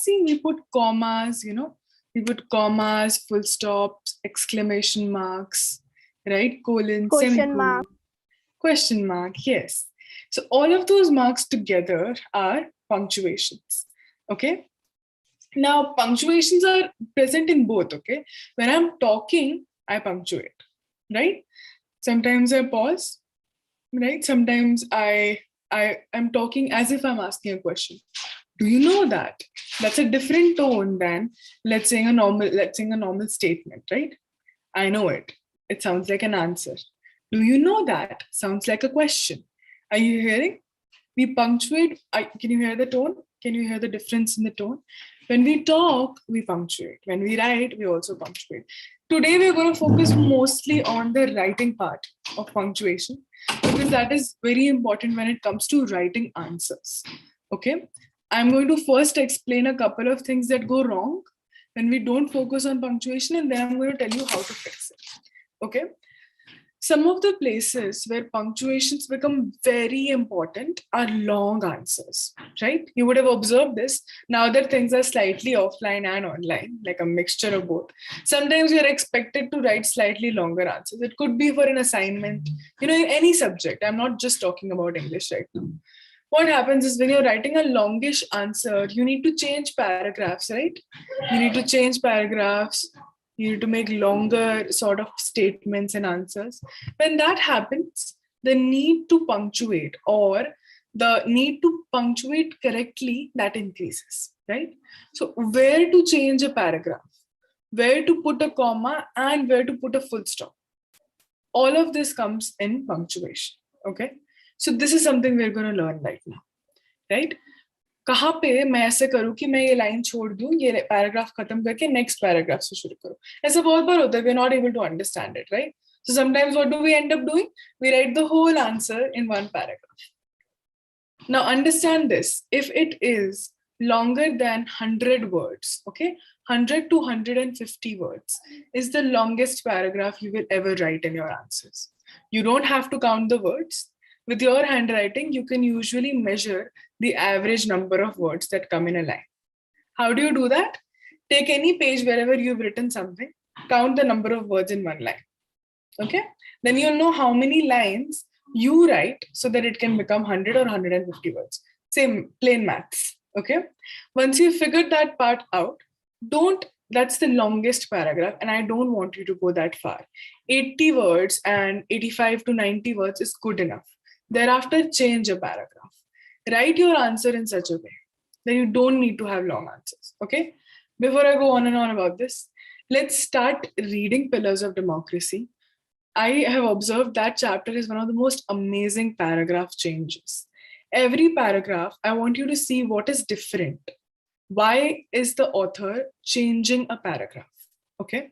see we put commas, we put commas, full stops, exclamation marks, right? Colon, semicolon, question mark, yes. So all of those marks together are punctuations, okay? Now, punctuations are present in both, okay? When I'm talking, I punctuate, right? Sometimes I pause, right? Sometimes I'm talking as if I'm asking a question. Do you know that? That's a different tone than let's say a normal statement, right? I know it. It sounds like an answer. Do you know that? Sounds like a question. Are you hearing? We punctuate. Can you hear the tone? Can you hear the difference in the tone? When we talk, we punctuate. When we write, we also punctuate. Today, we're going to focus mostly on the writing part of punctuation because that is very important when it comes to writing answers. Okay? I'm going to first explain a couple of things that go wrong when we don't focus on punctuation, and then I'm going to tell you how to fix it. Okay? Some of the places where punctuations become very important are long answers, right? You would have observed this now that things are slightly offline and online, like a mixture of both. Sometimes you're expected to write slightly longer answers. It could be for an assignment, in any subject. I'm not just talking about English right now. What happens is when you're writing a longish answer, you need to change paragraphs, right? You need to change paragraphs. You need to make longer sort of statements and answers. When that happens, the need to punctuate or the need to punctuate correctly, that increases, right? So where to change a paragraph, where to put a comma, and where to put a full stop. All of this comes in punctuation, okay? So this is something we're going to learn right now, right? कहाँ पे मैं ऐसे करूँ कि मैं ये line छोड़ दूँ, ये पैराग्राफ खत्म करके नेक्स्ट पैराग्राफ से शुरू करूँ. ऐसा बहुत बार होता है, we are not able to understand it, right? So sometimes what do we end up doing? We write the whole answer in one paragraph. Now understand this, if it is longer than 100 words, okay, 100 to 150 words is the longest paragraph you will ever write in your answers. You don't have to count the words. With your handwriting, you can usually measure the average number of words that come in a line. How do you do that? Take any page wherever you've written something, count the number of words in one line. Okay? Then you'll know how many lines you write so that it can become 100 or 150 words. Same plain maths. Okay? Once you've figured that part out, that's the longest paragraph, and I don't want you to go that far. 80 words and 85 to 90 words is good enough. Thereafter, change a paragraph. Write your answer in such a way that you don't need to have long answers. Okay? Before I go on and on about this, let's start reading Pillars of Democracy. I have observed that chapter is one of the most amazing paragraph changes. Every paragraph, I want you to see what is different. Why is the author changing a paragraph? Okay?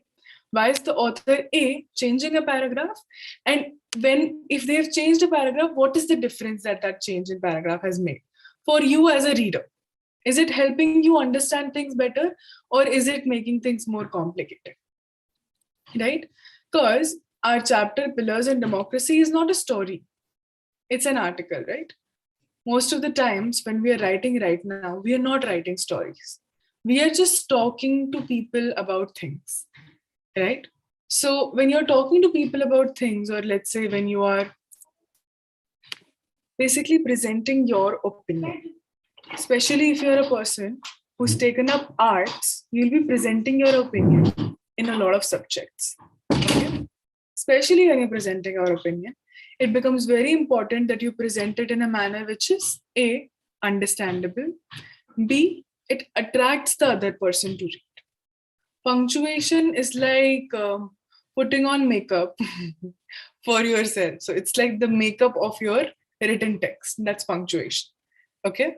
Why is the author A changing a paragraph? And if they've changed a paragraph, what is the difference that change in paragraph has made for you as a reader? Is it helping you understand things better, or is it making things more complicated? Right? Because our chapter, Pillars in Democracy, is not a story. It's an article, right? Most of the times when we are writing right now, we are not writing stories. We are just talking to people about things, right? So when you're talking to people about things, or let's say when you are basically presenting your opinion, especially if you're a person who's taken up arts, you'll be presenting your opinion in a lot of subjects. Okay? Especially when you're presenting your opinion, it becomes very important that you present it in a manner which is A, understandable, B, it attracts the other person to read. Punctuation is like putting on makeup for yourself. So it's like the makeup of your written text. That's punctuation. Okay.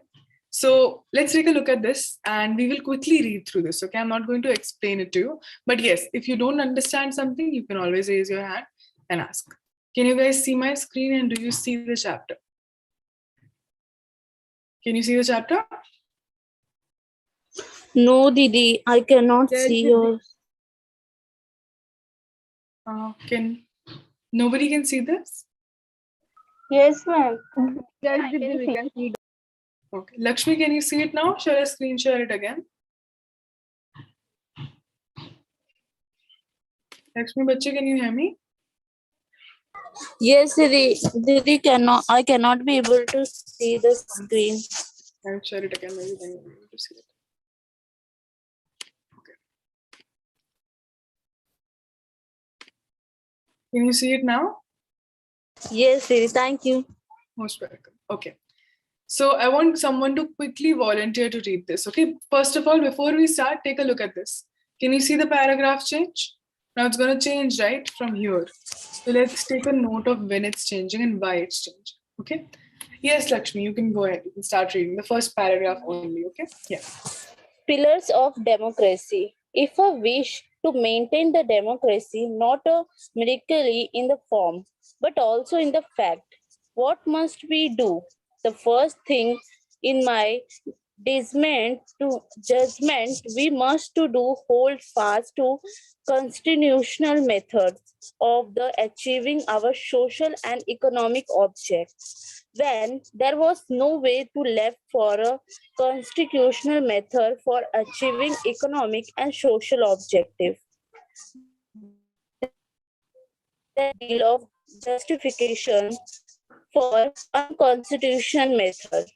So let's take a look at this and we will quickly read through this. Okay. I'm not going to explain it to you. But yes, if you don't understand something, you can always raise your hand and ask. Can you guys see my screen and do you see the chapter? Can you see the chapter? No, Didi, I cannot see yours. Nobody can see this? Yes, ma'am. Okay. Lakshmi, can you see it now? Shall I screen share it again? Lakshmi Bachche, can you hear me? Yes, Didi cannot. I cannot be able to see the screen. I'll share it again. Maybe then you'll be able to see it. Okay. Can you see it now? Yes, Didi. Thank you. Most welcome. Okay. So I want someone to quickly volunteer to read this. Okay. First of all, before we start, take a look at this. Can you see the paragraph change? Now it's going to change, right, from here. So let's take a note of when it's changing and why it's changing. Okay. Yes, Lakshmi, you can go ahead. You can start reading the first paragraph only. Okay. Yeah. Pillars of democracy. If a wish to maintain the democracy, not merely in the form, but also in the fact, what must we do? The first thing in my judgment we must to do hold fast to constitutional methods of the achieving our social and economic objects when there was no way to left for a constitutional method for achieving economic and social objective. There deal of justification for unconstitutional method,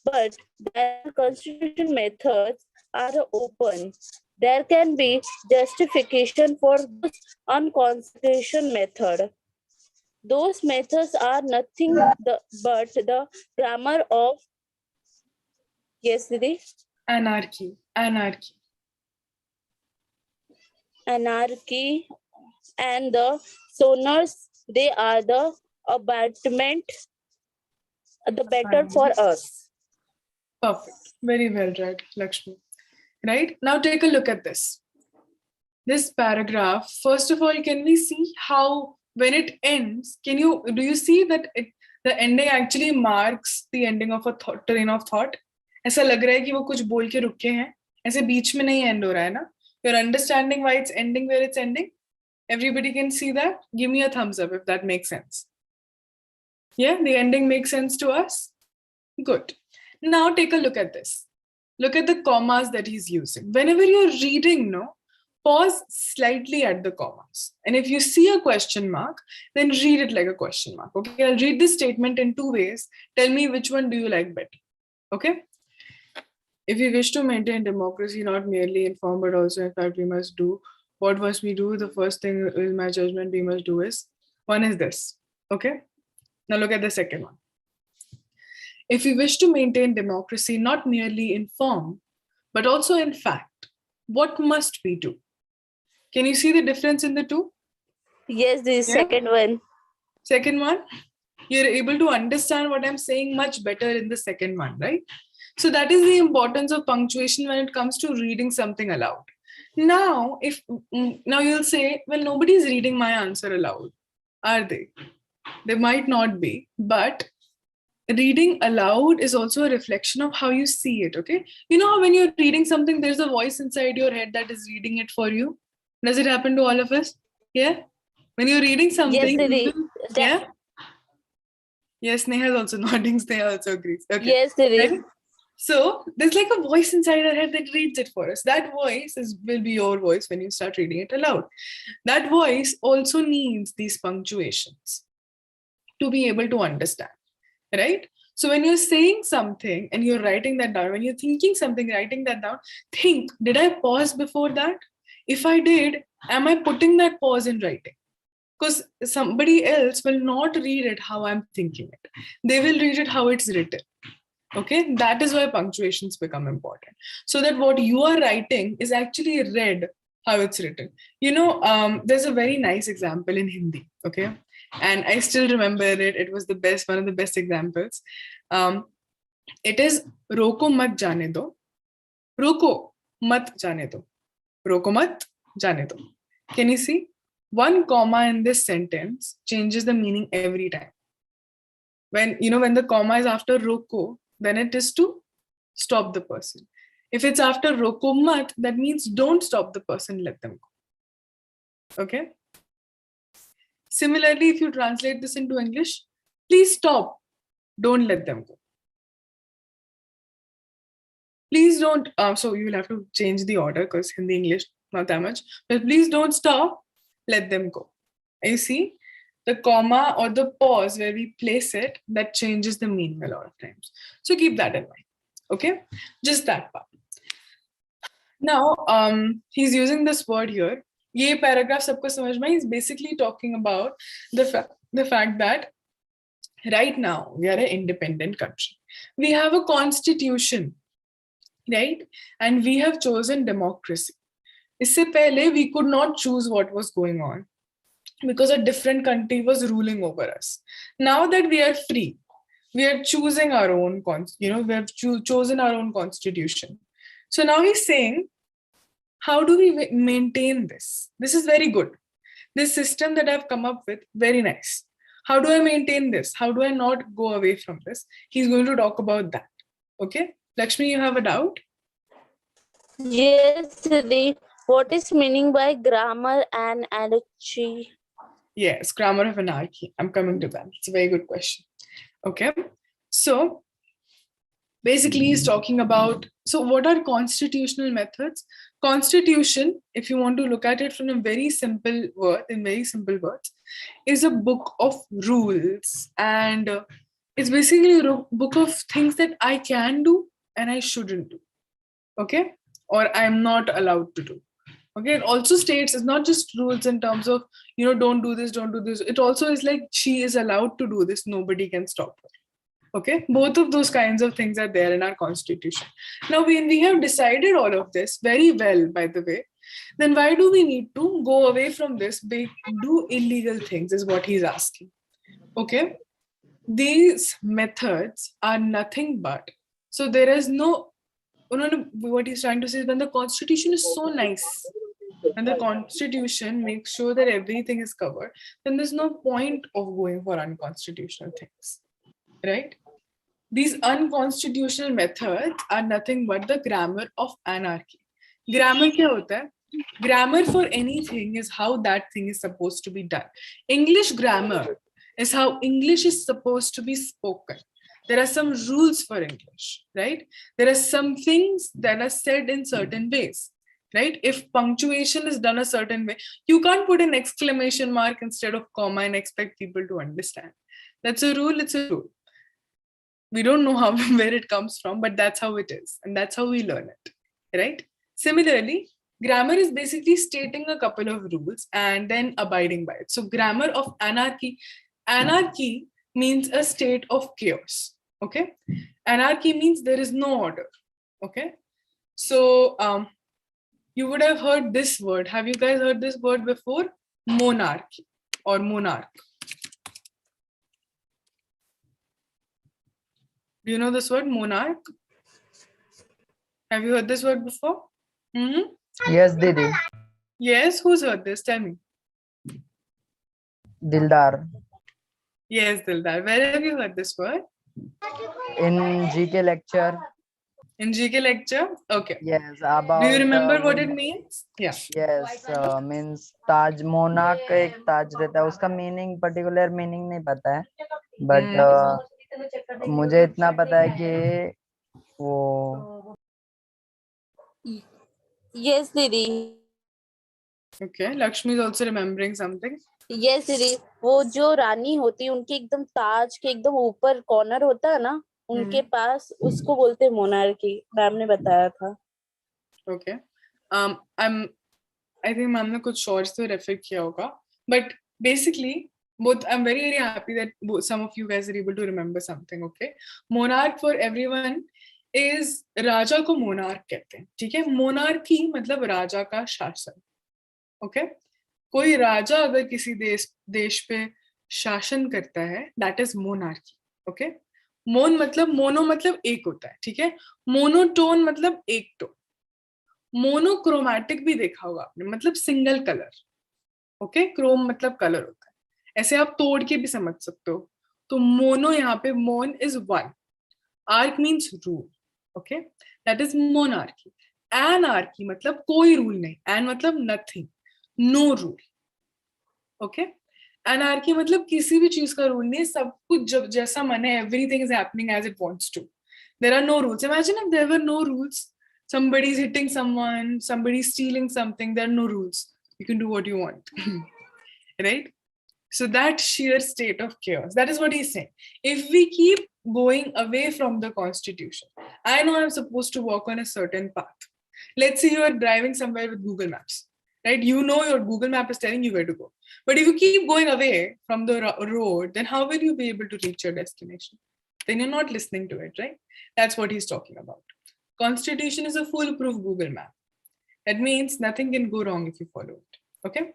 but the constitutional methods are open. There can be justification for those unconstitutional method. Those methods are nothing but the grammar of yes, Didi? Anarchy. Anarchy and the sonors. They are the abatement, the better for us. Perfect. Very well read, Lakshmi. Right? Now take a look at this. This paragraph, first of all, can we see how when it ends, do you see that the ending actually marks the ending of a train of thought? ऐसा लग रहा है कि वो कुछ बोल के रुके हैं, ऐसे बीच में नहीं end हो रहा है ना? You're understanding why it's ending where it's ending? Everybody can see that? Give me a thumbs up if that makes sense. Yeah, the ending makes sense to us? Good. Now take a look at this. Look at the commas that he's using. Whenever you're reading, pause slightly at the commas. And if you see a question mark, then read it like a question mark. Okay, I'll read this statement in two ways. Tell me which one do you like better. Okay. If we wish to maintain democracy, not merely in form, but also in fact, we must do. What must we do? The first thing in my judgment we must do is, one is this. Okay. Now look at the second one. If we wish to maintain democracy, not merely in form, but also in fact, what must we do? Can you see the difference in the two? Yes, the second one. Second one, you're able to understand what I'm saying much better in the second one, right? So that is the importance of punctuation when it comes to reading something aloud. Now, now you'll say, well, nobody's reading my answer aloud, are they? They might not be, but reading aloud is also a reflection of how you see it. Okay, you know how when you're reading something, there's a voice inside your head that is reading it for you. Does it happen to all of us? Yeah, when you're reading something, yes, yeah. Yes, Neha is also nodding. Neha also agrees. Okay. Yes, Didi. Right? So there's like a voice inside our head that reads it for us. That voice will be your voice when you start reading it aloud. That voice also needs these punctuations to be able to understand. Right? So when you're saying something and you're writing that down, when you're thinking something, writing that down, think, did I pause before that? If I did, am I putting that pause in writing? Because somebody else will not read it how I'm thinking it. They will read it how it's written. Okay, that is why punctuations become important. So that what you are writing is actually read how it's written. There's a very nice example in Hindi. Okay, and I still remember it. It was the best, one of the best examples. It is roko mat jane do. Roko mat jane do. Roko mat jane do. Can you see? One comma in this sentence changes the meaning every time. When the comma is after roko, then it is to stop the person. If it's after roko mat, that means don't stop the person, let them go. Okay. Similarly, if you translate this into English, please stop, don't let them go. Please don't, so you will have to change the order because Hindi, English, not that much, but please don't stop, let them go. You see, the comma or the pause where we place it, that changes the meaning a lot of times. So keep that in mind. Okay, just that part. Now, he's using this word here. ये paragraph सबको समझ में, he's basically talking about the fact that right now we are an independent country. We have a constitution, right? And we have chosen democracy. इससे पहले we could not choose what was going on because a different country was ruling over us. Now that we are free, we are choosing our own, we have chosen our own constitution. So now he's saying, how do we maintain this? This is very good. This system that I've come up with, very nice. How do I maintain this? How do I not go away from this? He's going to talk about that. Okay, Lakshmi, you have a doubt? Yes, what is meaning by grammar and anarchy? Yes, grammar of anarchy. I'm coming to that. It's a very good question. Okay, so basically he's talking about, so what are constitutional methods? Constitution, if you want to look at it from a very simple word, in very simple words, is a book of rules, and it's basically a book of things that I can do and I shouldn't do. Okay, or I'm not allowed to do. Okay, it also states it's not just rules in terms of, don't do this, don't do this. It also is like she is allowed to do this, nobody can stop her. Okay, both of those kinds of things are there in our constitution. Now, when we have decided all of this very well, by the way, then why do we need to go away from this, do illegal things, is what he's asking. Okay, these methods are nothing but, so there is no, what he's trying to say is when the constitution is so nice, and the constitution makes sure that everything is covered, then there's no point of going for unconstitutional things, right? These unconstitutional methods are nothing but the grammar of anarchy. Grammar kya hota hai? Grammar for anything is how that thing is supposed to be done. English grammar is how English is supposed to be spoken. There are some rules for English, right? There are some things that are said in certain ways, right? If punctuation is done a certain way, you can't put an exclamation mark instead of comma and expect people to understand. That's a rule, it's a rule. We don't know where it comes from, but that's how it is. And that's how we learn it, right? Similarly, grammar is basically stating a couple of rules and then abiding by it. So grammar of anarchy means a state of chaos, okay? Anarchy means there is no order, okay? So you would have heard this word. Have you guys heard this word before? Monarchy or monarch. Do you know this word, monarch? Have you heard this word before? Mm-hmm. Yes, Didi. Yes, who's heard this? Tell me. Dildar. Yes, Dildar. Where have you heard this word? In GK lecture. In GK lecture? Okay. Yes, about. Do you remember what it means? Yeah. Yes, means Taj monarch का एक ताज रहता है, उसका meaning particular meaning नहीं पता है, but मुझे इतना पता है कि वो. Yes, Didi. Okay, Lakshmi is also remembering something. Yes, Didi. वो जो रानी होती है उनके एकदम ताज के एकदम ऊपर कॉर्नर होता है ना, उनके पास, उसको बोलते हैं मोनार्की. मैम ने बताया था. Okay. I think मैम ने कुछ शॉर्ट्स तो रेफर किया होगा, but basically both, I'm very, very happy that some of you guys are able to remember something. Okay, monarch for everyone is राजा को monarch कहते हैं, ठीक है? monarchy मतलब राजा का शासन. Okay, कोई राजा अगर किसी देश पे शासन करता है, that is monarchy. Okay, मोन मतलब मोनो मतलब एक होता है, ठीक है? मोनोटोन मतलब एक टोन. मोनोक्रोमैटिक भी देखा होगा आपने, मतलब सिंगल कलर. ओके, क्रोम मतलब कलर होता है. ऐसे आप तोड़ के भी समझ सकते हो. तो मोनो, यहाँ पे mon is one, arch means rule. Okay, that is monarchy. Anarchy मतलब कोई रूल नहीं. एन मतलब nothing, no rule. Okay, anarchy मतलब किसी भी चीज का रूल नहीं, सब कुछ जब जैसा मन है, everything is happening as it wants to. There are no rules. Imagine if there were no rules. Somebody's hitting someone, somebody's stealing something, there are no rules. You can do what you want. right? So that sheer state of chaos, that is what he's saying. If we keep going away from the constitution, I know I'm supposed to walk on a certain path. Let's say you are driving somewhere with Google Maps, right? You know your Google map is telling you where to go. But if you keep going away from the road, then how will you be able to reach your destination? Then you're not listening to it, right? That's what he's talking about. Constitution is a foolproof Google map. That means nothing can go wrong if you follow it. Okay?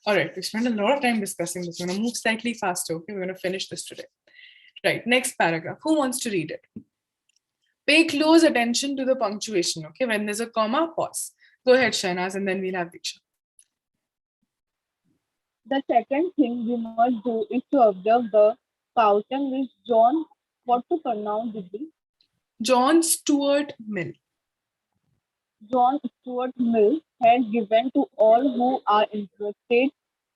All right, we spent a lot of time discussing this. We're going to move slightly faster. Okay, we're going to finish this today. Right, next paragraph. Who wants to read it? Pay close attention to the punctuation. Okay, when there's a comma, pause. Go ahead, Shahnaz, and then we'll have Diksha. The second thing we must do is to observe the pattern which John, what to pronounce Didi? John Stuart Mill. John Stuart Mill has given to all who are interested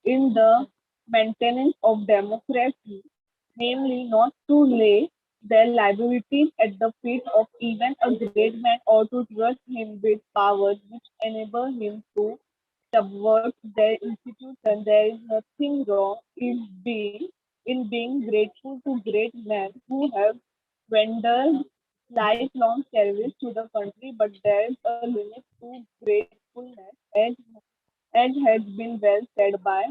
in the maintenance of democracy, namely not to lay their liabilities at the feet of even a great man or to trust him with powers which enable him to subvert their institution. There is nothing wrong in being grateful to great men who have rendered lifelong service to the country, but there is a limit to gratefulness, as has been well said by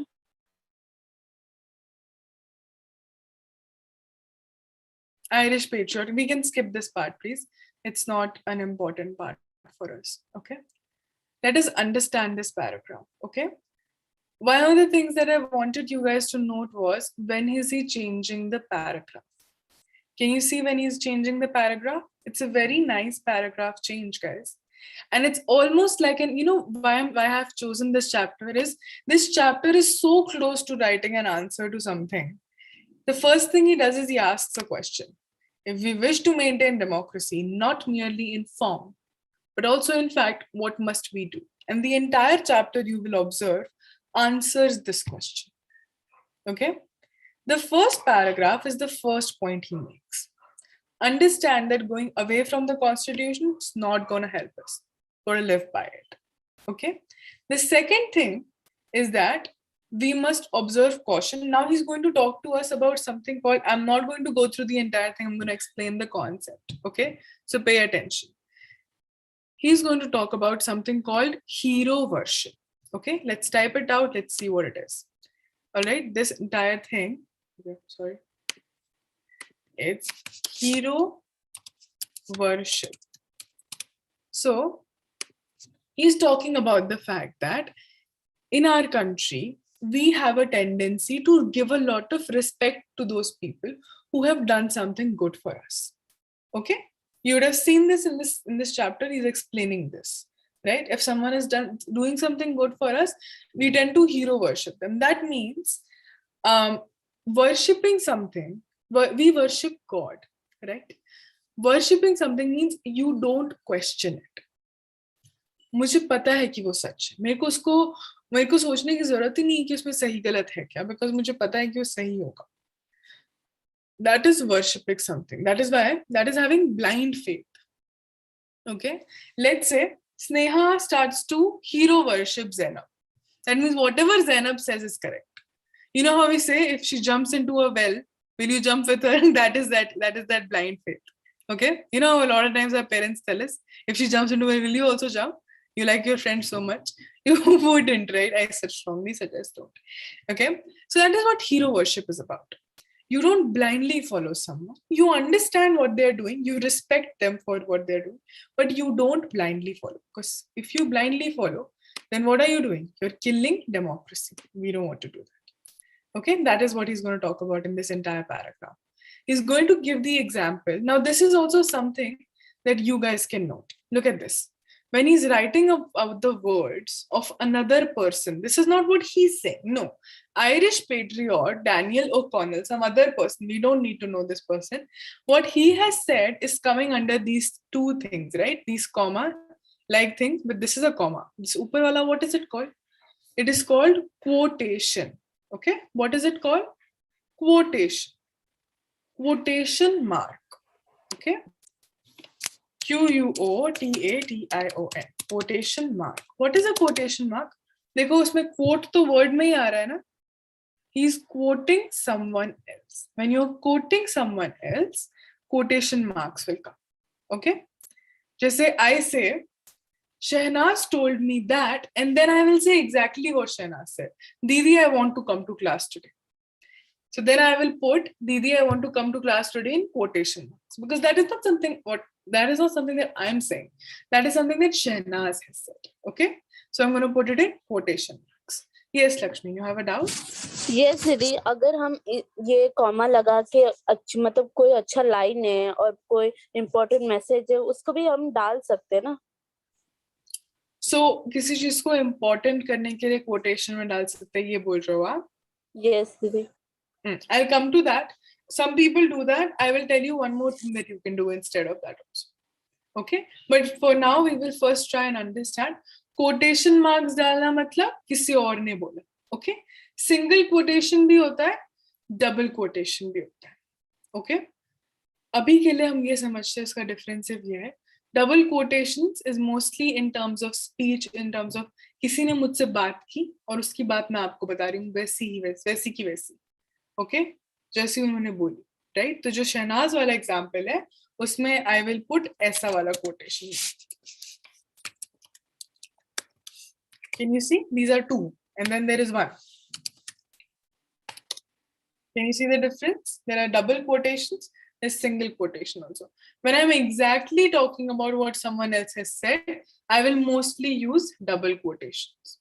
Irish patriot. We can skip this part, please. It's not an important part for us. Okay. Let us understand this paragraph. Okay. One of the things that I wanted you guys to note was, when is he changing the paragraph? Can you see when he's changing the paragraph? It's a very nice paragraph change, guys. And it's almost like an, why I have chosen this chapter is, this chapter is so close to writing an answer to something. The first thing he does is he asks a question. If we wish to maintain democracy, not merely in form, but also in fact, what must we do? And the entire chapter, you will observe, answers this question. Okay? The first paragraph is the first point he makes. Understand that going away from the constitution is not going to help us. We're going to live by it. Okay? The second thing is that we must observe caution. Now he's going to talk to us about something called, I'm not going to go through the entire thing, I'm going to explain the concept. Okay? So pay attention. He's going to talk about something called hero worship. Okay? Let's type it out. Let's see what it is. All right? This entire thing, okay, sorry. It's hero worship. So he's talking about the fact that in our country, we have a tendency to give a lot of respect to those people who have done something good for us. Okay? You would have seen this in this chapter. He's explaining this, right? If someone is doing something good for us, we tend to hero worship them. That means worshipping something. We worship God, right? Worshipping something means you don't question it. मुझे पता है कि वो सच है. मेरे को सोचने की जरूरत ही नहीं कि उसमें सही गलत है क्या, because मुझे पता है कि वो सही होगा. That is worshipping something. That is having blind faith. Okay? Let's say Sneha starts to hero worship Zainab. That means whatever Zainab says is correct. You know how we say, if she jumps into a well, will you jump with her? That is that blind faith. Okay? You know, a lot of times our parents tell us, if she jumps into a well, will you also jump? You like your friend so much. You wouldn't, right? I strongly suggest don't. Okay? So that is what hero worship is about. You don't blindly follow someone. You understand what they're doing. You respect them for what they're doing. But you don't blindly follow. Because if you blindly follow, then what are you doing? You're killing democracy. We don't want to do that. Okay, that is what he's going to talk about in this entire paragraph. He's going to give the example. Now, this is also something that you guys can note. Look at this. When he's writing about the words of another person, this is not what he's saying. No. Irish patriot Daniel O'Connell, some other person, we don't need to know this person. What he has said is coming under these two things, right? These comma-like things, but this is a comma. This upar wala, what is it called? It is called quotation. Okay? What is it called? Quotation. Quotation mark. Okay? Quotation. Quotation mark. What is a quotation mark? देखो उसमें quote तो word में ही आ रहा है ना. He's quoting someone else. When you're quoting someone else, quotation marks will come. Okay? Just say, I say, Shehnaz told me that, and then I will say exactly what Shehnaz said. Didi, I want to come to class today. So then I will put Didi, I want to come to class today in quotation marks, because that is not something that I'm saying. That is something that Shehnaz has said. Okay? So I'm going to put it in quotation marks. Yes, Lakshmi, you have a doubt? Yes, दीदी, अगर हम ये comma लगा के मतलब कोई अच्छा line है और कोई इम्पोर्टेंट मैसेज है, उसको भी हम डाल सकते हैं ना? So किसी चीज को इम्पोर्टेंट करने के लिए quotation में डाल सकते हैं, ये बोल रहे हो आप? Yes, दीदी. I'll come to that. Some people do that. I will tell you one more thing that you can do instead of that also. Okay? But for now, we will first try and understand. Quotation marks डालना मतलब किसी और ने बोला. Okay? Single quotation भी होता है, double quotation भी होता है. Okay? अभी के लिए हम ये समझते हैं इसका difference ये है. Double quotations is mostly in terms of speech, in terms of किसी ने मुझसे बात की और उसकी बात मैं आपको बता रही हूँ वैसी की वैसी. ओके, जैसे उन्होंने बोली, राइट? तो जो शहनाज वाला एग्जाम्पल है उसमें आई विल पुट ऐसा वाला quotation. Can you see these are two and then there is one. Can you see the difference? There are double quotations, there's single quotation also. When I'm exactly talking about what someone else has said, I will mostly use double quotations.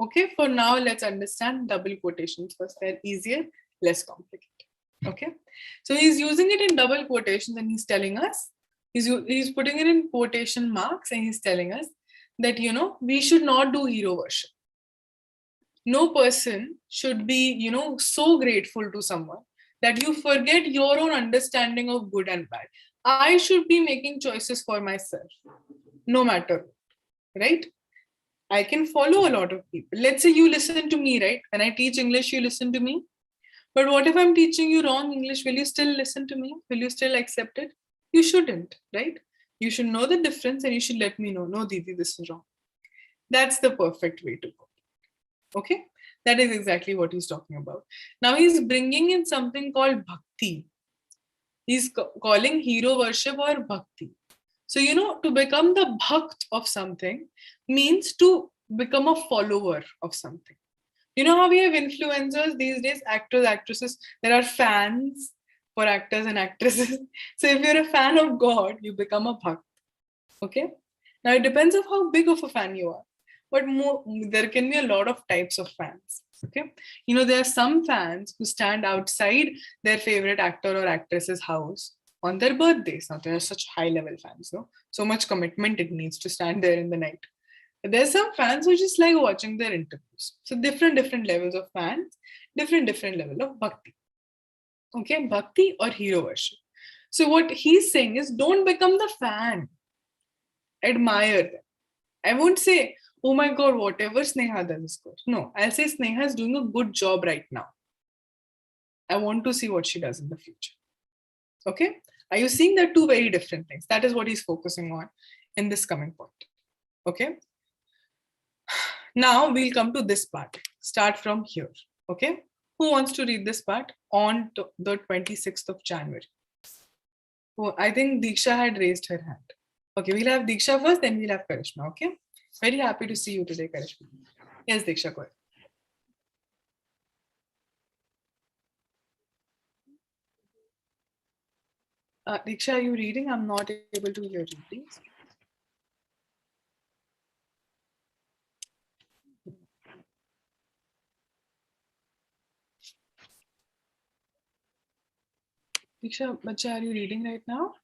Okay, for now let's understand double quotations first. They're easier, less complicated. Okay, so he's using it in double quotations and he's telling us, he's putting it in quotation marks and he's telling us that, you know, we should not do hero worship. No person should be, you know, so grateful to someone that you forget your own understanding of good and bad. I should be making choices for myself, no matter what, right? I can follow a lot of people. Let's say you listen to me, right? When I teach English, you listen to me. But what if I'm teaching you wrong English? Will you still listen to me? Will you still accept it? You shouldn't, right? You should know the difference and you should let me know, no, Didi, this is wrong. That's the perfect way to go. Okay? That is exactly what he's talking about. Now he's bringing in something called bhakti. He's calling hero worship or bhakti. So, you know, to become the bhakt of something means to become a follower of something. You know how we have influencers these days, actors, actresses, there are fans for actors and actresses. So if you're a fan of God, you become a bhakt. Okay? Now it depends on how big of a fan you are. But there can be a lot of types of fans. Okay, you know, there are some fans who stand outside their favorite actor or actress's house on their birthdays. Now there are such high-level fans, no? So much commitment it needs to stand there in the night. But there's some fans who just like watching their interviews. So different levels of fans, different level of bhakti. Okay, bhakti or hero worship. So what he's saying is, don't become the fan. Admire them. I won't say, oh my God, whatever Sneha does is good. No, I'll say Sneha is doing a good job right now. I want to see what she does in the future. Okay? Are you seeing that two very different things? That is what he's focusing on in this coming point. Okay? Now we'll come to this part. Start from here. Okay? Who wants to read this part on the 26th of January? Oh, I think Diksha had raised her hand. Okay, we'll have Diksha first, then we'll have Karishma. Okay? Very happy to see you today, Karishma. Yes, Diksha, go ahead. Diksha, are you reading? I'm not able to hear you, please. Diksha, Bacha, are you reading right now?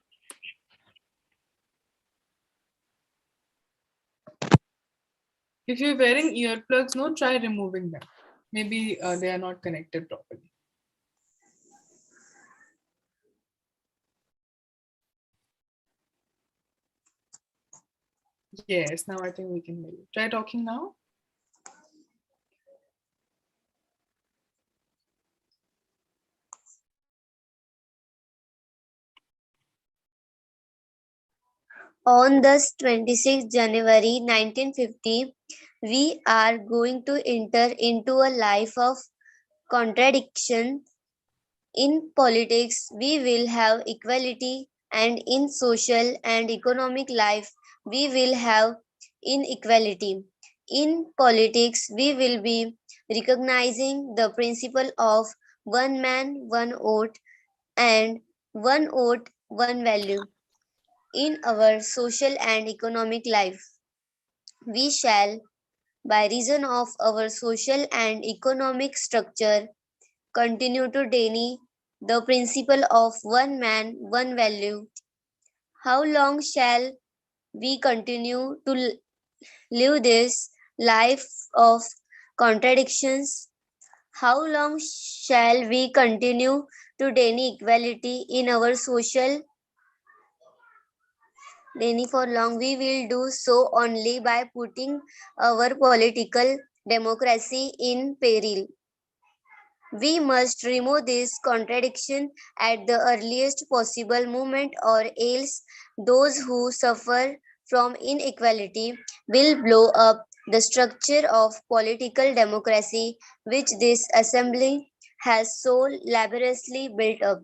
If you're wearing earplugs, no, try removing them. Maybe they are not connected properly. Yes, now I think we can hear you. Try talking now. On this 26th January 1950, we are going to enter into a life of contradiction. In politics, we will have equality, and in social and economic life, we will have inequality. In politics, we will be recognizing the principle of one man, one vote, and one vote, one value. In our social and economic life, we shall, by reason of our social and economic structure, continue to deny the principle of one man, one value. How long shall we continue to live this life of contradictions? How long shall we continue to deny equality in our social? Deny for long, we will do so only by putting our political democracy in peril. We must remove this contradiction at the earliest possible moment, or else those who suffer from inequality will blow up the structure of political democracy which this assembly has so laboriously built up.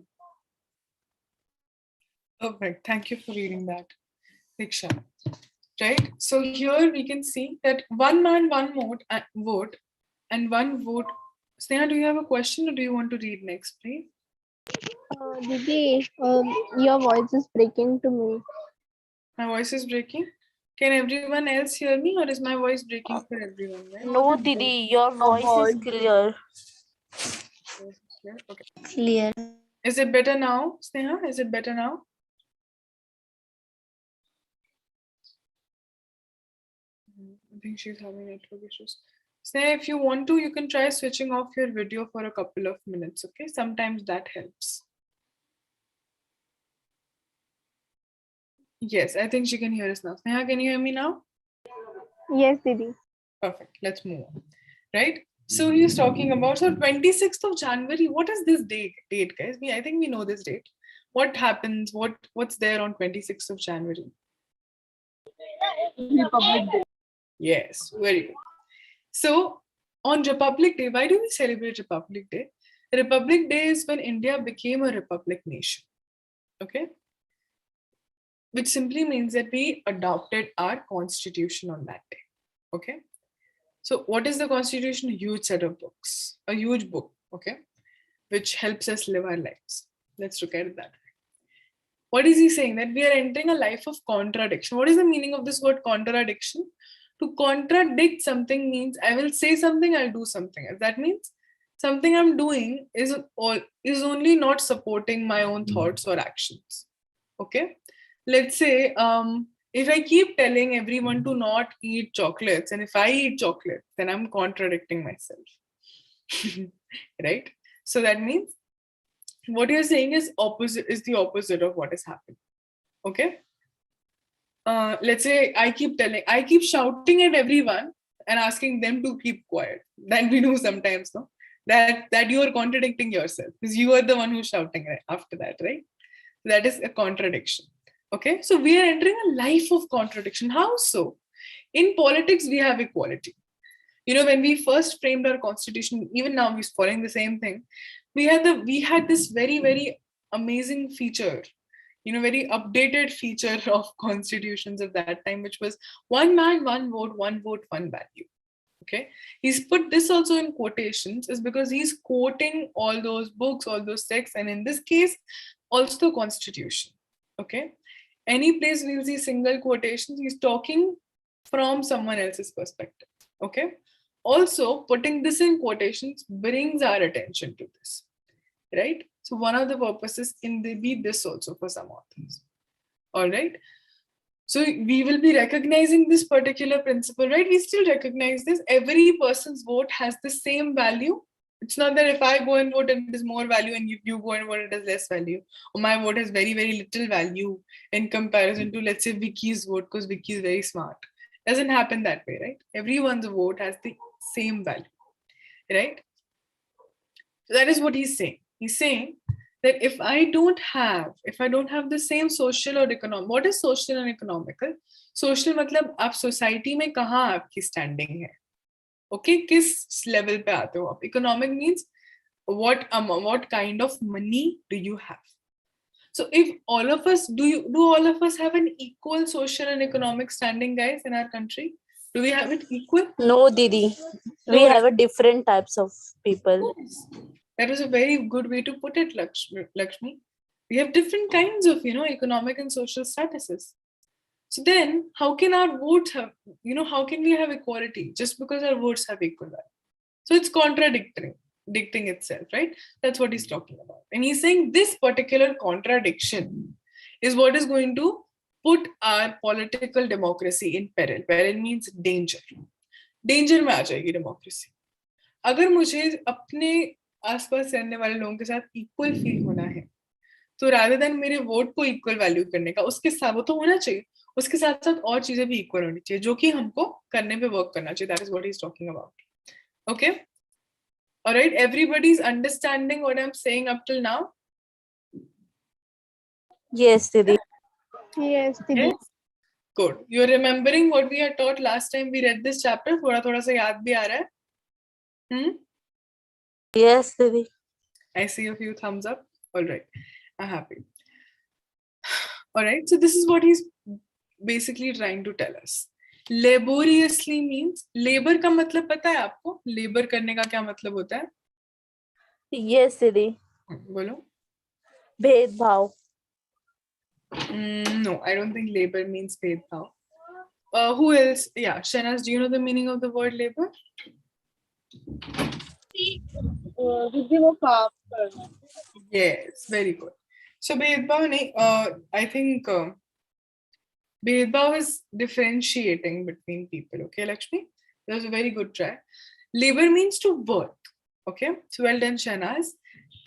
Perfect. Thank you for reading that, Pehchaan. Right? So here we can see that one man, one vote, and one vote. Sneha, do you have a question or do you want to read next, please? Didi, your voice is breaking to me. My voice is breaking. Can everyone else hear me, or is my voice breaking for everyone? Right? No, Didi, your voice is clear. Okay. Clear. Is it better now, Sneha? Is it better now? I think she's having network issues. Sneha, if you want to, you can try switching off your video for a couple of minutes, okay? Sometimes that helps. Yes, I think she can hear us now. Sneha, can you hear me now? Yes, Didi. Perfect. Let's move on. Right? So he's talking about, so 26th of January, what is this date, guys? I think we know this date. What happens? What's there on 26th of January? Republic Day. Yes, very good. So on Republic Day, why do we celebrate Republic Day? Republic Day is when India became a republic nation. Okay? Which simply means that we adopted our constitution on that day. Okay? So what is the constitution? A huge set of books, a huge book, okay, which helps us live our lives. Let's look at it that way. What is he saying? That we are entering a life of contradiction. What is the meaning of this word contradiction? To contradict something means I will say something, I'll do something else. That means something I'm doing is only not supporting my own thoughts or actions. Okay? Let's say, if I keep telling everyone to not eat chocolates, and if I eat chocolate, then I'm contradicting myself. Right? So that means what you're saying is the opposite of what is happening. Okay? Let's say I keep shouting at everyone and asking them to keep quiet. Then we know sometimes, no, that you are contradicting yourself because you are the one who's shouting right after that, right? That is a contradiction. Okay, so we are entering a life of contradiction. How so? In politics, we have equality. You know, when we first framed our constitution, even now we're following the same thing. We had this very, very amazing feature, you know, very updated feature of constitutions of that time, which was one man, one vote, one value. Okay, he's put this also in quotations is because he's quoting all those books, all those texts, and in this case, also the constitution. Okay, any place we'll see single quotations, he's talking from someone else's perspective. Okay, also putting this in quotations brings our attention to this, right? So one of the purposes in the be this also for some authors. All right. So we will be recognizing this particular principle, right? We still recognize this. Every person's vote has the same value. It's not that if I go and vote and it is more value and if you go and vote it has less value, or my vote has very, very little value in comparison to, let's say, Vicky's vote because Vicky is very smart. Doesn't happen that way, right? Everyone's vote has the same value, right? So that is what he's saying. He's saying that if I don't have the same social or economic, what is social and economical? Social मतलब आप society में कहाँ आपकी standing है? Okay, किस level पे आते हो आप? Economic means what kind of money do you have? So if all of us, do all of us have an equal social and economic standing, guys, in our country? Do we have it equal? No, Didi. We No, have a different types of people. yes. That was a very good way to put it, Lakshmi. We have different kinds of, economic and social statuses. So then, how can our votes have, how can we have equality just because our votes have equal value? So it's contradicting itself, right? That's what he's talking about. And he's saying this particular contradiction is what is going to put our political democracy in peril. Peril means danger. Danger में आ जाएगी democracy. अगर मुझे अपने आसपास रहने वाले लोगों के साथ इक्वल फील होना है, तो rather than मेरे वोट को इक्वल वैल्यू करने का, उसके साथ वो तो होना चाहिए, उसके साथ साथ और चीजें भी इक्वल होनी चाहिए, जो कि हमको करने पे वर्क करना चाहिए. That is what he's talking about. Okay? All right, everybody's understanding what I'm saying up till now? Yes, Didi. Yes, Didi. Yes. Good. You're remembering what we had taught last time we read this chapter? थोड़ा सा याद भी आ रहा है? Yes, Didi. I see a few thumbs up. All right. I'm happy. All right. So this is what he's basically trying to tell us. Laboriously means, labor का मतलब पता है आपको? Labor करने का क्या मतलब होता है? Yes, Didi. बोलो. भेदभाव. No, I don't think labor means भेदभाव. Who else? Yeah, Shanaz, do you know the meaning of the word labor? Yes, very good. So भेदभाव नहीं, I think भेदभाव is differentiating between people. Okay, Lakshmi? That was a very good try. Labor means to work. Okay, so well done, Shanaz.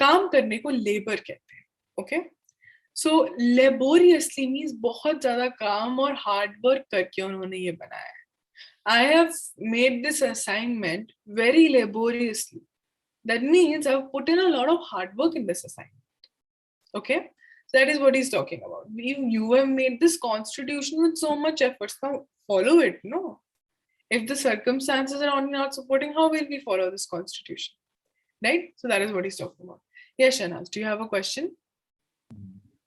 काम करने को labor कहते हैं. Okay, so laboriously means बहुत ज़्यादा काम और hard work करके उन्होंने ये बनाया है. I have made this assignment very laboriously. That means I've put in a lot of hard work in this assignment. Okay, so that is what he's talking about. You have made this constitution with so much effort. Now follow it, no? If the circumstances are not supporting, how will we follow this constitution? Right? So that is what he's talking about. Yes, Shanaz, do you have a question?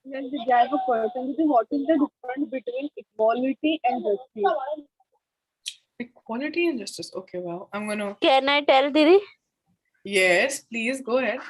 Yes, I have a question. What is the difference between equality and justice? Equality and justice. Okay, wow. I'm gonna. Can I tell, Didi? Yes, please go ahead.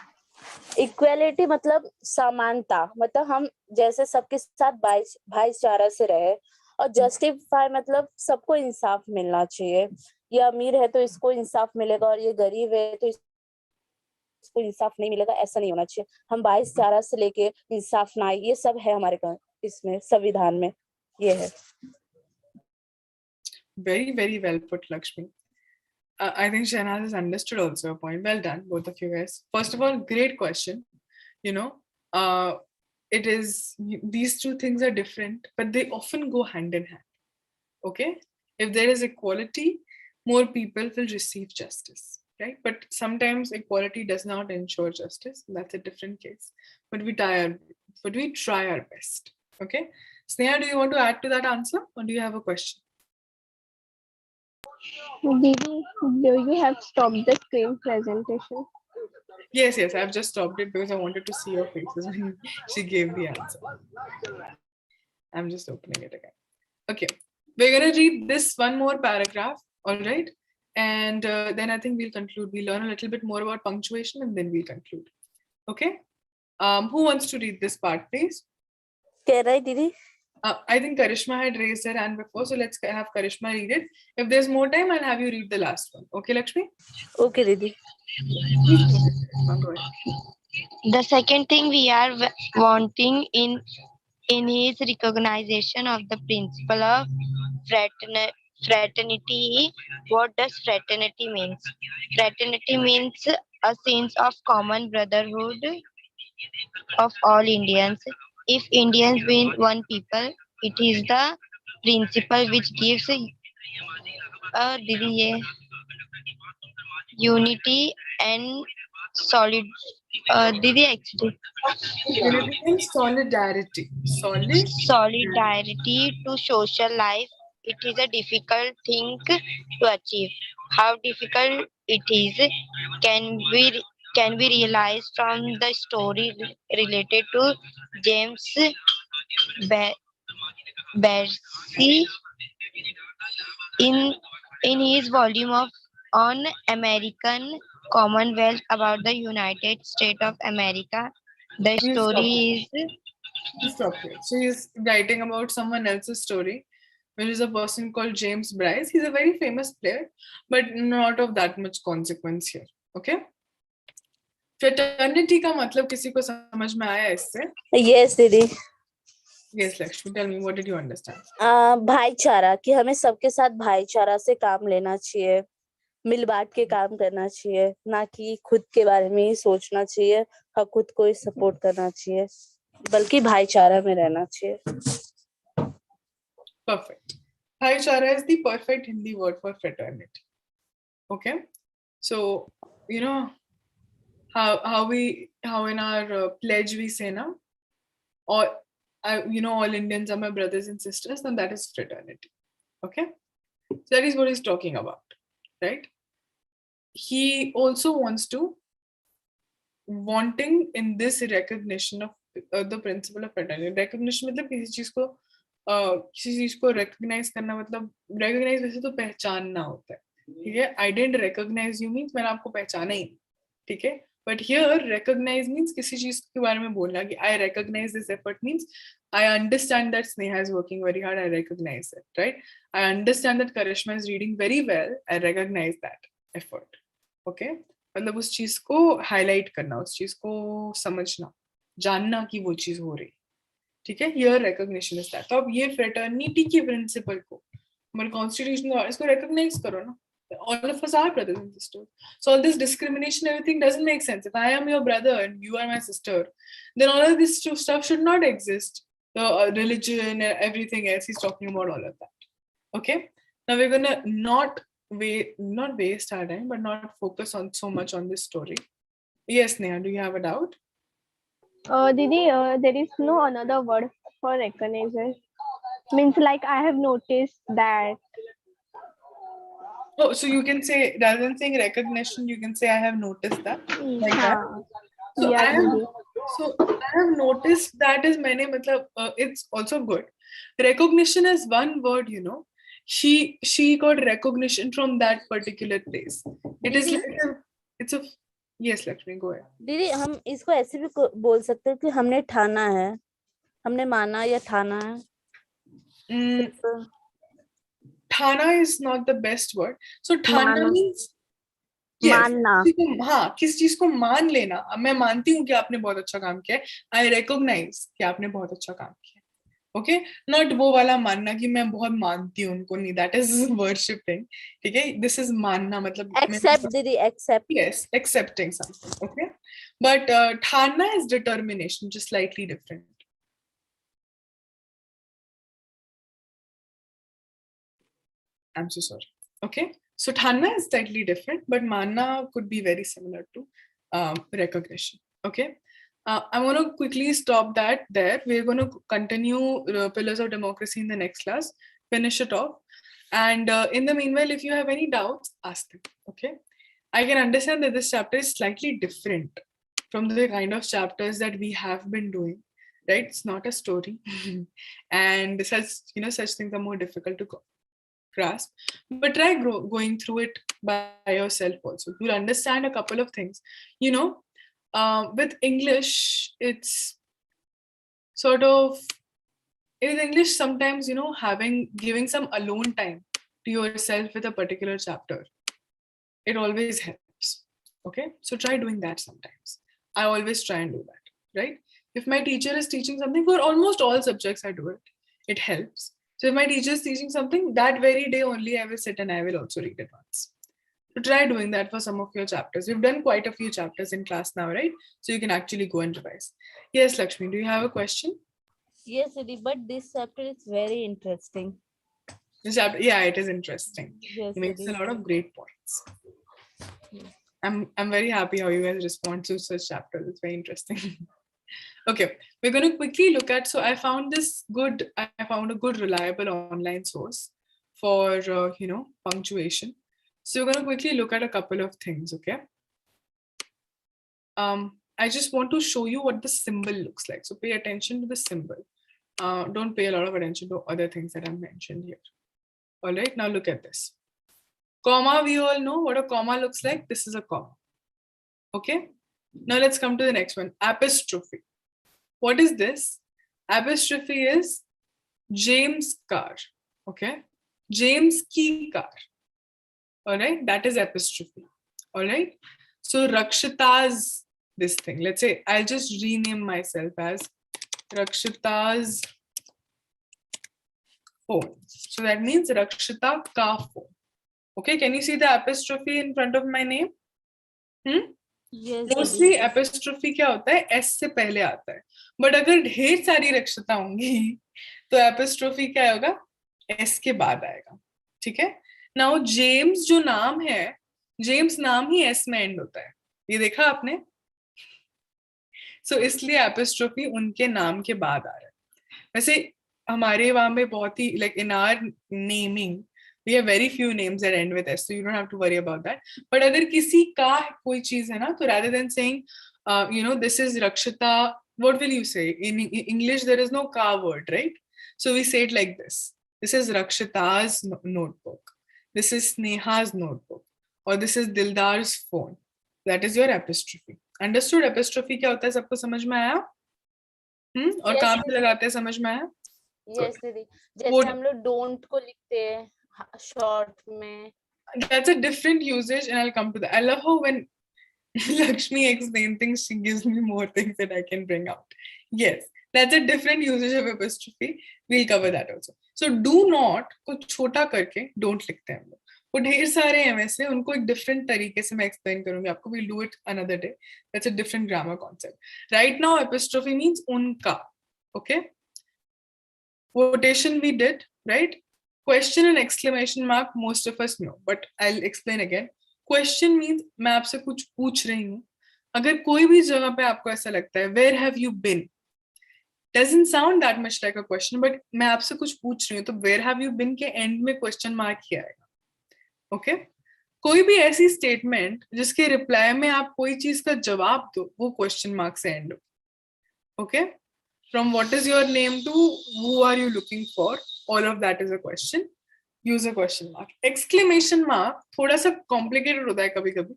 Equality मतलब समानता, मतलब हम जैसे सबके साथ भाईचारा से रहे, और जस्टिफाई मतलब सबको इंसाफ मिलना चाहिए. ये अमीर है तो इसको इंसाफ मिलेगा और ये गरीब है तो इसको इंसाफ नहीं मिलेगा, ऐसा नहीं होना चाहिए. हम भाईचारा से लेके इंसाफ ना, ये सब है हमारे इसमें संविधान में, ये है. Very, very well put, Lakshmi. I think Shahnaz has understood also a point. Well done, both of you guys. First of all, great question. It is, these two things are different, but they often go hand in hand. Okay? If there is equality, more people will receive justice, right? But sometimes equality does not ensure justice. That's a different case. But we try our best. Okay? Sneha, do you want to add to that answer, or do you have a question? Didi, do you have stopped the screen presentation? Yes, I've just stopped it because I wanted to see your faces when she gave the answer. I'm just opening it again. Okay, we're going to read this one more paragraph, all right? And then I think we'll conclude. We'll learn a little bit more about punctuation and then we'll conclude. Okay? Who wants to read this part, please? Can I, Didi? I think Karishma had raised her hand before, so let's have Karishma read it. If there's more time, I'll have you read the last one. Okay, Lakshmi? Okay, Didi. The second thing we are wanting in his recognition of the principle of fraternity. What does fraternity means? Fraternity means a sense of common brotherhood of all Indians. If Indians being one people, it is the principle which gives unity and solid. Didi actually. Unity and solidarity. Solidarity to social life. It is a difficult thing to achieve. How difficult it is can be can be realized from the story related to James Bercy in his volume of on American Commonwealth about the United States of America. The You stop. story is You stop here. So he's writing about someone else's story, which is a person called James Bryce. He's a very famous player, but not of that much consequence here. Okay. Fraternity का मतलब किसी को समझ में आया इससे? Yes, दीदी. Yes, Lakshmi, tell me, what did you understand? भाईचारा, कि हमें सबके साथ भाईचारा से काम लेना चाहिए, मिल बांट के काम करना चाहिए, ना कि खुद के बारे में ही सोचना चाहिए और खुद को ही सपोर्ट करना चाहिए, बल्कि भाईचारा में रहना चाहिए. Perfect. Bhaichara is the perfect Hindi word for fraternity. Okay. So, you know, how in our pledge we say now, or all Indians are my brothers and sisters, then that is fraternity. Okay. So that is what he's talking about, right? He also wanting in this recognition of the principle of fraternity. Recognition मतलब किसी चीज को recognize करना, मतलब recognize वैसे तो पहचानना होता है, ठीक है? I didn't recognize you means मैंने आपको पहचाना ही, ठीक है? But here recognize means किसी चीज के बारे में बोलना कि I recognize this effort means I understand that Sneha is working very hard, I recognize it, right? I understand that Karishma is reading very well, I recognize that effort. Okay? मतलब उस चीज को हाईलाइट करना, उस चीज को समझना, जानना कि वो चीज हो रही, ठीक है? Here recognition is that. तो अब ये फ्रेटर्निटी की प्रिंसिपल को हमारे कॉन्स्टिट्यूशन को इसको रिकॉग्नाइज करो ना. All of us are brothers and sisters. So all this discrimination, everything doesn't make sense. If I am your brother and you are my sister, then all of this stuff should not exist. The religion, everything else, he's talking about all of that. Okay? Now we're gonna not waste our time, but not focus on so much on this story. Yes, Neha, do you have a doubt? Didi, there is no another word for recognizer. Means like I have noticed that. Oh, so you can say, rather than saying recognition, you can say I have noticed that. Like that. So Yeah, I have noticed that is मैंने मतलब it's also good. Recognition is one word, you know. She got recognition from that particular place. It is like it's a yes, Lakshmi, go ahead. दीदी, हम इसको ऐसे भी बोल सकते हैं कि हमने ठाना है, हमने माना या ठाना है. Thana is not the best word. So thana means मानना. हाँ, किस चीज को मान लेना. अब मैं मानती हूँ कि आपने बहुत अच्छा काम किया है. I recognize कि आपने बहुत अच्छा काम किया है. Okay, not वो वाला मानना कि मैं बहुत मानती हूँ उनको, नहीं. That is worshipping. ठीक है? This is मानना मतलब Accept, दीदी, accept. Yes, accepting something. Okay, but thana is determination, just slightly different. I'm so sorry. Okay, so thana is slightly different, but manna could be very similar to recognition. Okay, I'm going to quickly stop that there. We're going to continue Pillars of Democracy in the next class, finish it off. And in the meanwhile, if you have any doubts, ask them. Okay, I can understand that this chapter is slightly different from the kind of chapters that we have been doing. Right? It's not a story, and such things are more difficult to grasp, but try going through it by yourself also. You'll understand a couple of things. With English, it's sort of, in English sometimes, giving some alone time to yourself with a particular chapter, it always helps. Okay, so try doing that sometimes. I always try and do that, right? If my teacher is teaching something, for almost all subjects I do it, it helps. So if my teacher is teaching something, that very day only I will sit and I will also read it once. So try doing that for some of your chapters. We've done quite a few chapters in class now, right? So you can actually go and revise. Yes, Lakshmi, do you have a question? Yes, Didi, but this chapter is very interesting. This chapter, yeah, it is interesting. Yes, It makes Didi. a lot of great points. I'm very happy how you guys respond to such chapters. It's very interesting. Okay, we're going to quickly look at, so I found a good reliable online source for, punctuation. So we're going to quickly look at a couple of things, okay? I just want to show you what the symbol looks like. So pay attention to the symbol. Don't pay a lot of attention to other things that I've mentioned here. All right, now look at this. Comma, we all know what a comma looks like. This is a comma. Okay, now let's come to the next one. Apostrophe. What is this? Apostrophe is James car. Okay, James ki car. All right, that is apostrophe. All right, so Rakshita's this thing. Let's say I'll just rename myself as Rakshita's phone. So that means Rakshita ka phone. Okay, can you see the apostrophe in front of my name? Yes, Mostly apostrophe क्या होता है? S से पहले आता है. But अगर ढेर सारी रक्षिता होंगी तो apostrophe क्या होगा? S के बाद आएगा. ठीक है? Now James जो नाम है, James नाम ही S में end होता है. ये देखा आपने? So इसलिए apostrophe उनके नाम के बाद आ रहा है. वैसे हमारे वहाँ पे बहुत ही like in our naming we have very few names that end with S, so you don't have to worry about that. But अगर किसी का कोई चीज है ना, तो rather than saying this is Rakshita, what will you say? In English there is no ka word, right? So we say it like this. This is Rakshita's notebook. This is Sneha's notebook. Or this is Dildar's phone. That is your apostrophe. Understood? Apostrophe क्या होता है? सबको समझ में आया? और Yes, काम पे लगाते हैं, समझ में आया? Yes, दीदी. जैसे हम लोग don't को लिखते हैं short में. That's a different usage, and I'll come to that. I love how when Lakshmi explains things, she gives me more things that I can bring out. Yes, that's a different usage of apostrophe. We'll cover that also. So do not को छोटा करके don't लिखते हैं हम लोग. वो ढेर सारे हैं वैसे, उनको एक different तरीके से मैं explain करूँगी आपको. We'll do it another day. That's a different grammar concept. Right now, apostrophe means उनका. Okay. Quotation we did, right? Question and exclamation mark, most of us know, but I'll explain again. Question means मैं आपसे कुछ पूछ रही हूँ. अगर कोई भी जगह पे आपको ऐसा लगता है, where have you been? Doesn't sound that much like a question, but मैं आपसे कुछ पूछ रही हूँ, तो where have you been के end में question mark ही आएगा. Okay? कोई भी ऐसी statement जिसके reply में आप कोई चीज का जवाब दो, वो question mark से end हो. Okay? From what is your name to who are you looking for? All of that is a question. Use a question mark. Exclamation mark थोड़ा सा complicated होता है कभी कभी,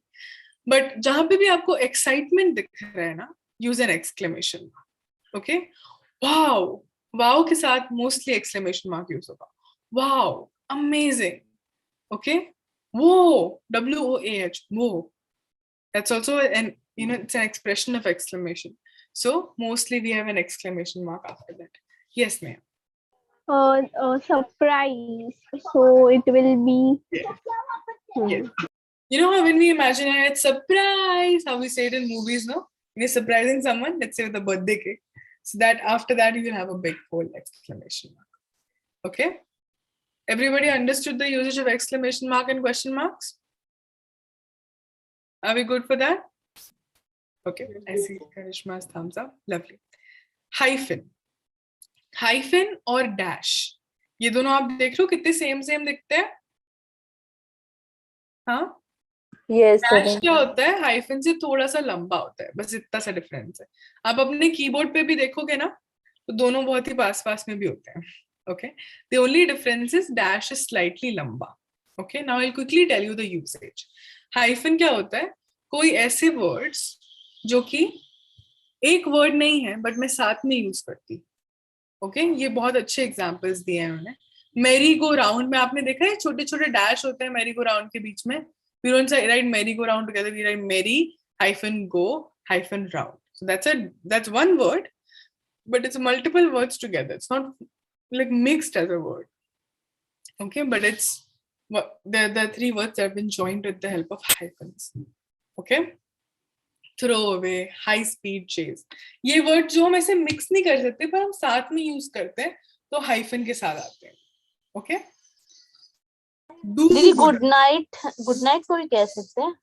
but जहाँ पे भी आपको excitement दिख रहा है ना, use an exclamation mark. Okay? Wow, wow के साथ mostly exclamation mark use होगा. Wow, amazing. Okay? Whoa, W-O-A-H, whoa. That's also an it's an expression of exclamation. So mostly we have an exclamation mark after that. Yes, ma'am. Surprise. So it will be. Yes. You know how when we imagine it, surprise, how we say it in movies, no? When you're surprising someone, let's say with a birthday cake. So that after that you will have a big whole exclamation mark. Okay? Everybody understood the usage of exclamation mark and question marks? Are we good for that? Okay, I see Karishma's thumbs up. Lovely. Hyphen. Hyphen और dash. ये दोनों आप देख रहे हो कितने same दिखते हैं? हाँ? Yes, Dash क्या होता है? Hyphen से थोड़ा सा लंबा होता है. बस इतना सा डिफरेंस है. आप अपने कीबोर्ड पे भी देखोगे ना, तो दोनों बहुत ही पास में भी होते हैं. Okay? The only difference is dash is slightly लंबा. Okay? Now I'll quickly tell you the usage. Hyphen क्या होता है? कोई ऐसे words जो कि एक वर्ड नहीं है बट मैं साथ में यूज करती. ओके, ये बहुत अच्छे एग्जांपल्स दिए हैं उन्होंने. मैरी गो राउंड में आपने देखा है छोटे छोटे डैश होते हैं मैरी गो राउंड के बीच में. We don't say write merry go round together, we write merry hyphen go hyphen round. So that's one word, but it's multiple words together. It's not like mixed as a word. Okay, but it's the three words that have been joined with the help of hyphens. Okay? Throw away, high speed chase, ये word जो हम ऐसे mix नहीं कर सकते पर हम साथ में यूज करते हैं तो हाइफन के साथ आते हैं. ओके? दीदी गुड नाइट को भी कह सकते हैं?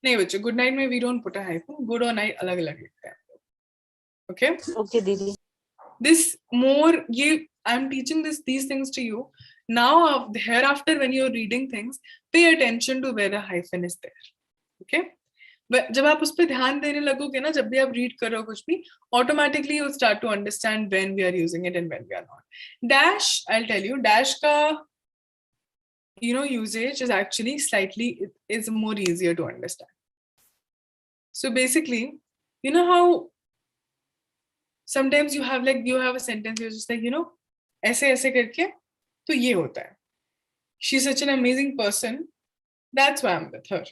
नहीं बच्चे, गुड नाइट में we don't put a hyphen. Good और नाइट अलग अलग लिखते हैं. ओके? ओके दीदी. This more, I'm teaching these things to you. Now, hereafter, when you're reading things, pay attention to where a hyphen is there. Okay? जब आप उस पर ध्यान देने लगोगे ना, जब भी आप रीड कर रहे हो कुछ भी, automatically you start to understand when we are using it and when we are not. Dash, I will tell you, dash का usage is actually slightly, is more easier to understand. So basically, you know how sometimes you have a sentence, you're just like, ऐसे ऐसे करके तो ये होता है. She's such an amazing person, that's why I'm with her.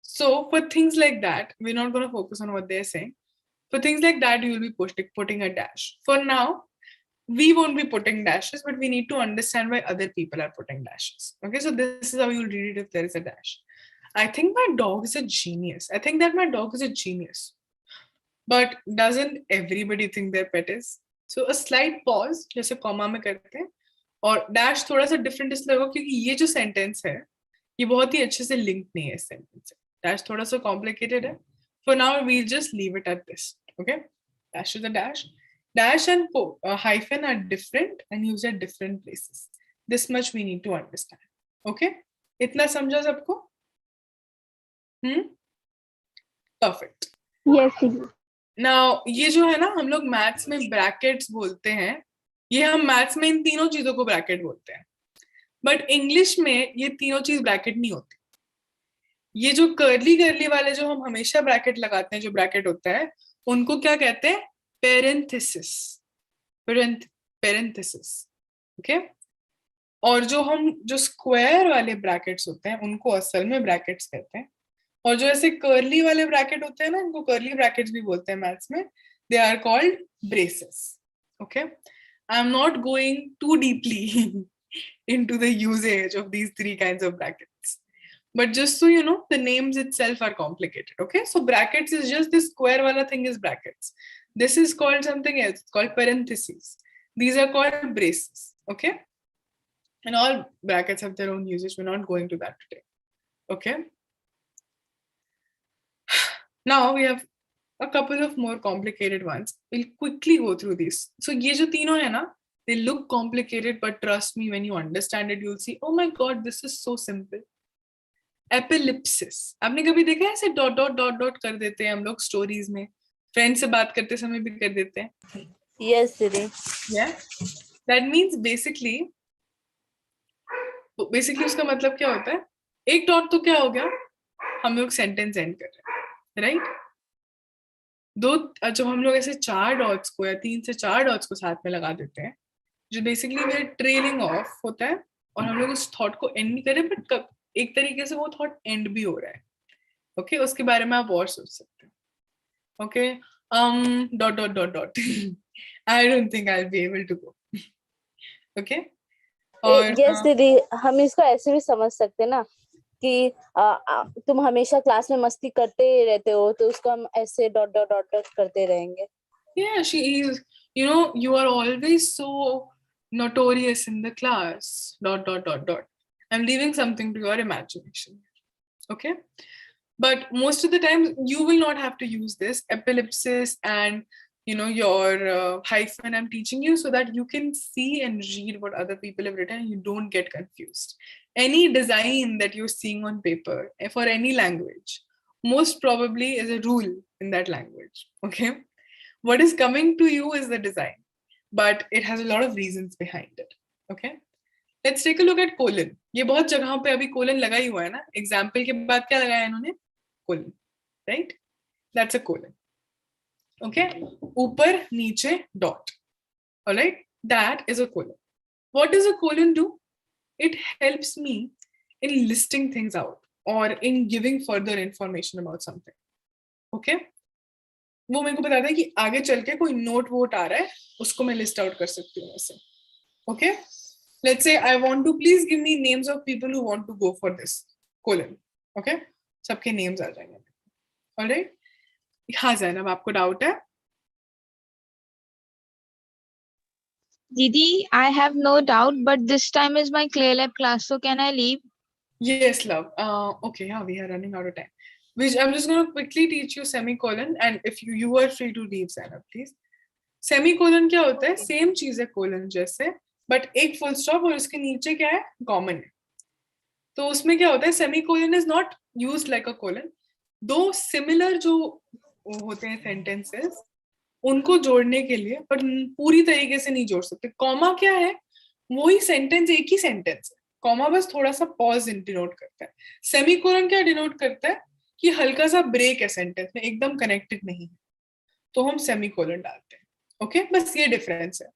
So for things like that, we're not going to focus on what they're saying. For things like that, you will be putting a dash. For now, we won't be putting dashes, but we need to understand why other people are putting dashes. Okay, so this is how you'll read it if there is a dash. I think my dog is a genius. I think that my dog is a genius. But doesn't everybody think their pet is? So a slight pause, जैसे comma में करते हैं, और dash थोड़ा सा different इसलिए होगा क्योंकि ये जो sentence है, ये बहुत ही अच्छे से linked नहीं है इस sentence से. Dash थोड़ा सा complicated है. For now, we'll just leave it at this. Okay, dash is a dash. Dash and hyphen are different and used at different places. This much we need to understand. Okay? इतना समझा सबको? Perfect. Yes. Now, ये जो है ना, हम लोग maths में ब्रैकेट्स बोलते हैं. ये हम मैथ्स में इन तीनों चीजों को ब्रैकेट बोलते हैं. बट इंग्लिश में ये तीनों चीज ब्रैकेट नहीं होती. ये जो कर्ली वाले जो हम हमेशा ब्रैकेट लगाते हैं, जो ब्रैकेट होता है, उनको क्या कहते हैं? पेरेंथेसिस. पेरेंथेसिस. ओके. और जो स्क्वायर वाले ब्रैकेट्स होते हैं, उनको असल में ब्रैकेट्स कहते हैं. और जो ऐसे कर्ली वाले ब्रैकेट होते हैं ना, इनको कर्ली ब्रैकेट्स भी बोलते हैं मैथ्स में. They are called braces. Okay. I am not going to deeply into the usage of these three kinds of brackets, but just so you know, the names itself are complicated. Okay, so brackets is just this square wala thing is brackets. This is called something else. It's called parentheses. These are called braces. Okay, and all brackets have their own usage. We're not going to that today. Okay, now we have a couple of more complicated ones. We'll quickly go through these. So ye jo teenon hai na, they look complicated, but trust me, when you understand it, you'll see, oh my god, this is so simple. Epilipsis. आपने कभी देखा है ऐसे dot dot dot dot कर देते हैं हम लोग स्टोरीज में, फ्रेंड से बात करते समय भी कर देते हैं. Yes, Didi. Yeah, that means basically उसका मतलब क्या होता है? एक डॉट तो क्या हो गया, हम लोग सेंटेंस एंड कर रहे हैं, राइट? दो, जब हम लोग ऐसे 4 डॉट्स को या 3 से 4 डॉट्स को साथ में लगा देते हैं, जो बेसिकली वे ट्रेलिंग ऑफ होता है, और हम लोग उस थॉट को एंड नहीं कर रहे, बट एक तरीके से वो थॉट एंड भी हो रहा है. ओके, उसके बारे में आप और सोच सकते हैं. Okay, dot dot dot dot. I don't think I will be able to go. Okay, और यस दीदी, हम इसको ऐसे भी समझ सकते हैं ना कि तुम हमेशा क्लास में मस्ती करते ही रहते हो, तो उसको हम ऐसे डॉट डॉट डॉट डॉट करते रहेंगे. Yeah, she is. You are always so notorious in the class. Dot dot dot dot. I'm leaving something to your imagination. Okay, but most of the time you will not have to use this ellipsis and your hyphen I'm teaching you, so that you can see and read what other people have written and you don't get confused. Any design that you're seeing on paper for any language, most probably is a rule in that language. Okay, what is coming to you is the design, but it has a lot of reasons behind it. Okay, let's take a look at colon. ये बहुत जगहों पे अभी colon लगा ही हुआ है ना. Example के बाद क्या लगाया इन्होंने? Colon, right? That's a colon. Okay, ऊपर नीचे dot. All right, that is a colon. What does a colon do? It helps me in listing things out or in giving further information about something. Okay, वो मेरे को बताता है कि आगे चल के कोई नोट वोट आ रहा है, उसको मैं लिस्ट आउट कर सकती हूँ ऐसे. Okay, let's say I want to, please give me names of people who want to go for this colon. Okay, सबके names आ जाएंगे. All right, हाँ ज़ैनब, आपको डाउट है? Didi, I have no doubt, but this time is my Clay Lab class, so can I leave? Yes, love. Okay, yeah, we are running out of time. Which I'm just going to quickly teach you semicolon, and if you are free to leave, Zainab, please. Semicolon क्या होता है? Same चीज है colon जैसे, but एक full stop और उसके नीचे क्या है? Common है. तो उसमें क्या होता है? Semicolon is not used like a colon. दो सिमिलर जो होते हैं सेंटेंसेस उनको जोड़ने के लिए, पर पूरी तरीके से नहीं जोड़ सकते. कॉमा क्या है? वही सेंटेंस, एक ही सेंटेंस है. कॉमा बस थोड़ा सा पॉज डिनोट करता है. सेमीकोलन क्या डिनोट करता है? कि हल्का सा ब्रेक है सेंटेंस में, एकदम कनेक्टेड नहीं है, तो हम सेमीकोलन डालते हैं. ओके, बस ये डिफरेंस है.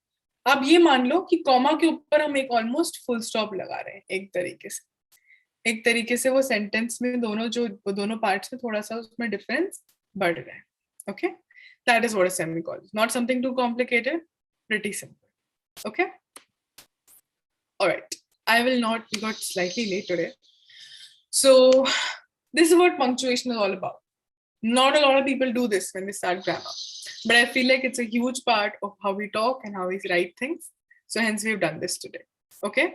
अब ये मान लो कि कॉमा के ऊपर हम एक ऑलमोस्ट फुल स्टॉप लगा रहे हैं. एक तरीके से वो सेंटेंस में दोनों पार्ट्स में थोड़ा सा उसमें डिफरेंस बढ़ रहा है. Okay, that is what a semicolon. Not something too complicated, pretty simple. Okay, alright, I will not, we got slightly late today. So this is what punctuation is all about. Not a lot of people do this when they start grammar, but I feel like it's a huge part of how we talk and how we write things. So hence we've done this today. Okay,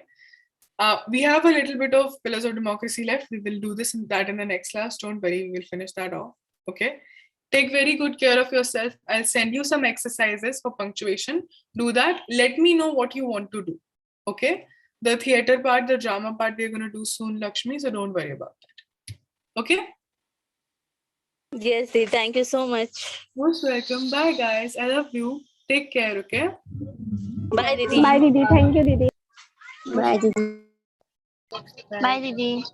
we have a little bit of pillars of democracy left. We will do this and that in the next class. Don't worry, we will finish that off. Okay, take very good care of yourself. I'll send you some exercises for punctuation. Do that. Let me know what you want to do. Okay, the theater part, the drama part, we're going to do soon, Lakshmi, so don't worry about that. Okay? Yes, Didi, thank you so much. Most welcome. Bye, guys. I love you. Take care, okay? Bye, Didi. Bye, Didi. Thank you, Didi. Bye, Didi. Bye, Didi.